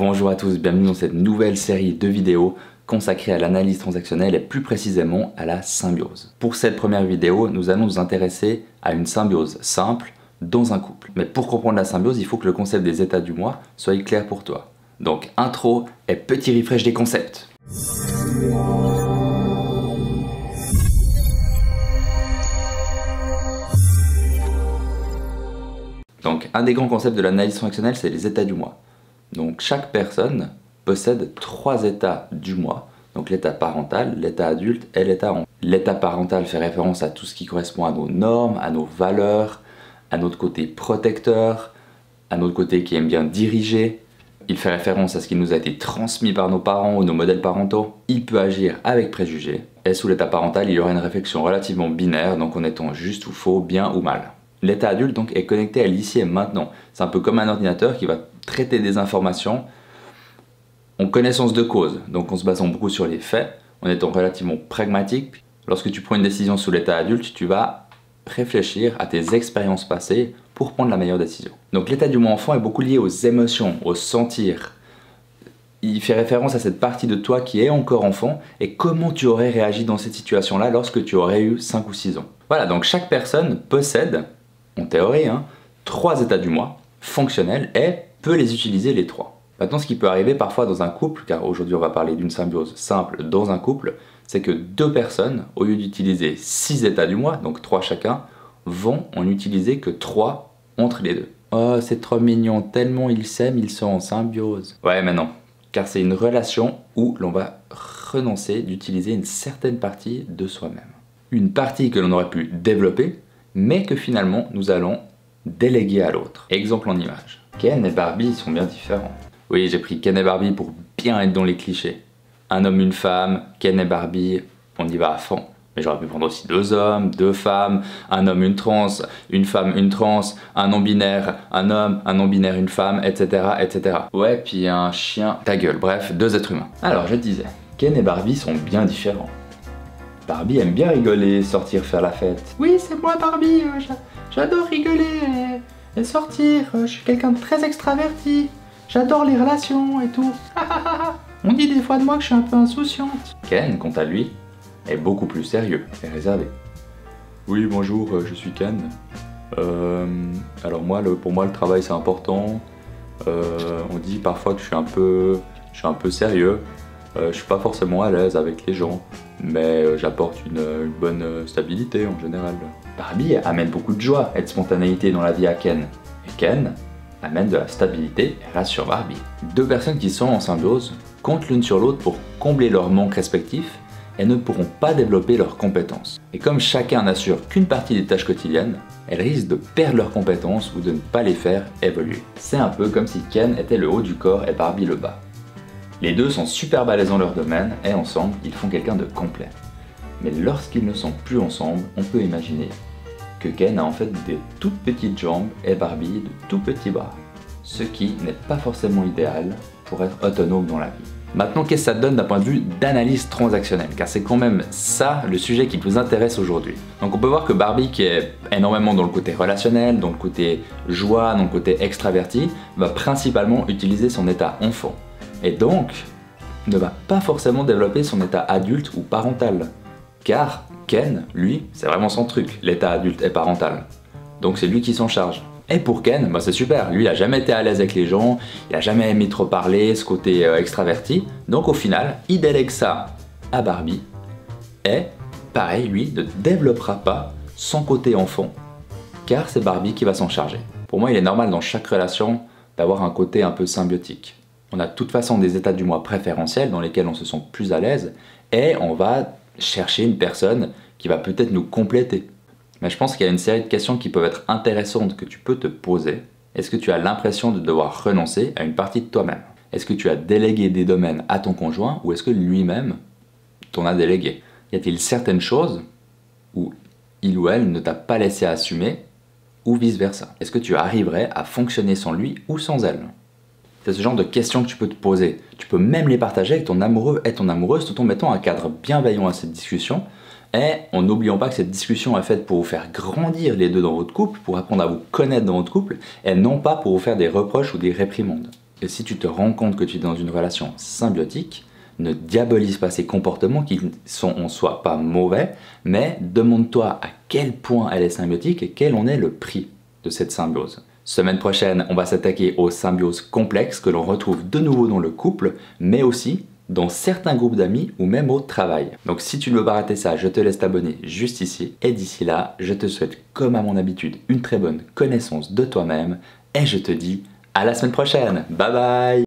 Bonjour à tous, bienvenue dans cette nouvelle série de vidéos consacrée à l'analyse transactionnelle et plus précisément à la symbiose. Pour cette première vidéo, nous allons nous intéresser à une symbiose simple dans un couple. Mais pour comprendre la symbiose, il faut que le concept des états du moi soit clair pour toi. Donc intro et petit refresh des concepts. Donc un des grands concepts de l'analyse transactionnelle, c'est les états du moi. Donc chaque personne possède 3 états du moi. Donc l'état parental, l'état adulte et l'état enfant. L'état parental fait référence à tout ce qui correspond à nos normes, à nos valeurs, à notre côté protecteur, à notre côté qui aime bien diriger. Il fait référence à ce qui nous a été transmis par nos parents ou nos modèles parentaux. Il peut agir avec préjugés. Et sous l'état parental, il y aura une réflexion relativement binaire, donc en étant juste ou faux, bien ou mal. L'état adulte donc est connecté à l'ici et maintenant. C'est un peu comme un ordinateur qui va traiter des informations en connaissance de cause, donc en se basant beaucoup sur les faits, en étant relativement pragmatique. Lorsque tu prends une décision sous l'état adulte, tu vas réfléchir à tes expériences passées pour prendre la meilleure décision. Donc l'état du moi enfant est beaucoup lié aux émotions, aux sentir. Il fait référence à cette partie de toi qui est encore enfant et comment tu aurais réagi dans cette situation-là lorsque tu aurais eu 5 ou 6 ans. Voilà, donc chaque personne possède, en théorie, 3 états du moi fonctionnels et peut les utiliser les 3. Maintenant, ce qui peut arriver parfois dans un couple, car aujourd'hui on va parler d'une symbiose simple dans un couple, c'est que 2 personnes, au lieu d'utiliser 6 états du moi, donc 3 chacun, vont en utiliser que 3 entre les deux. Oh, c'est trop mignon, tellement ils s'aiment, ils sont en symbiose. Ouais, mais non, car c'est une relation où l'on va renoncer d'utiliser une certaine partie de soi-même. Une partie que l'on aurait pu développer, mais que finalement nous allons déléguer à l'autre. Exemple en image. Ken et Barbie sont bien différents. Oui, j'ai pris Ken et Barbie pour bien être dans les clichés. Un homme, une femme, Ken et Barbie, on y va à fond. Mais j'aurais pu prendre aussi 2 hommes, 2 femmes, un homme, une trans, une femme, une trans, un non-binaire, un homme, un non-binaire, une femme, etc., etc. Ouais, puis un chien, ta gueule, bref, 2 êtres humains. Alors, je disais, Ken et Barbie sont bien différents. Barbie aime bien rigoler, sortir, faire la fête. Oui, c'est moi Barbie, j'adore rigoler et sortir, je suis quelqu'un de très extraverti, j'adore les relations et tout. On dit des fois de moi que je suis un peu insouciante. Ken, quant à lui, est beaucoup plus sérieux et réservé. Oui, bonjour, je suis Ken. Alors moi, pour moi, le travail c'est important. On dit parfois que je suis un peu sérieux. Je suis pas forcément à l'aise avec les gens, mais j'apporte une bonne stabilité en général. Barbie amène beaucoup de joie et de spontanéité dans la vie à Ken. Et Ken amène de la stabilité et rassure Barbie. 2 personnes qui sont en symbiose comptent l'une sur l'autre pour combler leurs manques respectifs et ne pourront pas développer leurs compétences. Et comme chacun n'assure qu'une partie des tâches quotidiennes, elles risquent de perdre leurs compétences ou de ne pas les faire évoluer. C'est un peu comme si Ken était le haut du corps et Barbie le bas. Les 2 sont super balèzes dans leur domaine et ensemble, ils font quelqu'un de complet. Mais lorsqu'ils ne sont plus ensemble, on peut imaginer que Ken a en fait des toutes petites jambes et Barbie de tout petits bras. Ce qui n'est pas forcément idéal pour être autonome dans la vie. Maintenant, qu'est-ce que ça donne d'un point de vue d'analyse transactionnelle? Car c'est quand même ça le sujet qui nous intéresse aujourd'hui. Donc on peut voir que Barbie, qui est énormément dans le côté relationnel, dans le côté joie, dans le côté extraverti, va principalement utiliser son état enfant. Et donc, ne va pas forcément développer son état adulte ou parental. Car Ken, lui, c'est vraiment son truc, l'état adulte et parental. Donc c'est lui qui s'en charge. Et pour Ken, c'est super, lui il a jamais été à l'aise avec les gens, il a jamais aimé trop parler, ce côté extraverti. Donc au final, il délègue ça à Barbie. Et pareil, lui ne développera pas son côté enfant, car c'est Barbie qui va s'en charger. Pour moi, il est normal dans chaque relation d'avoir un côté un peu symbiotique. On a de toute façon des états du moi préférentiels dans lesquels on se sent plus à l'aise et on va chercher une personne qui va peut-être nous compléter. Mais je pense qu'il y a une série de questions qui peuvent être intéressantes que tu peux te poser. Est-ce que tu as l'impression de devoir renoncer à une partie de toi-même? Est-ce que tu as délégué des domaines à ton conjoint ou est-ce que lui-même t'en a délégué? Y a-t-il certaines choses où il ou elle ne t'a pas laissé assumer ou vice-versa? Est-ce que tu arriverais à fonctionner sans lui ou sans elle? C'est ce genre de questions que tu peux te poser. Tu peux même les partager avec ton amoureux et ton amoureuse tout en mettant un cadre bienveillant à cette discussion et en n'oubliant pas que cette discussion est faite pour vous faire grandir les deux dans votre couple, pour apprendre à vous connaître dans votre couple et non pas pour vous faire des reproches ou des réprimandes. Et si tu te rends compte que tu es dans une relation symbiotique, ne diabolise pas ces comportements qui sont en soi pas mauvais, mais demande-toi à quel point elle est symbiotique et quel en est le prix de cette symbiose. Semaine prochaine, on va s'attaquer aux symbioses complexes que l'on retrouve de nouveau dans le couple, mais aussi dans certains groupes d'amis ou même au travail. Donc si tu ne veux pas rater ça, je te laisse t'abonner juste ici. Et d'ici là, je te souhaite, comme à mon habitude, une très bonne connaissance de toi-même. Et je te dis à la semaine prochaine. Bye bye!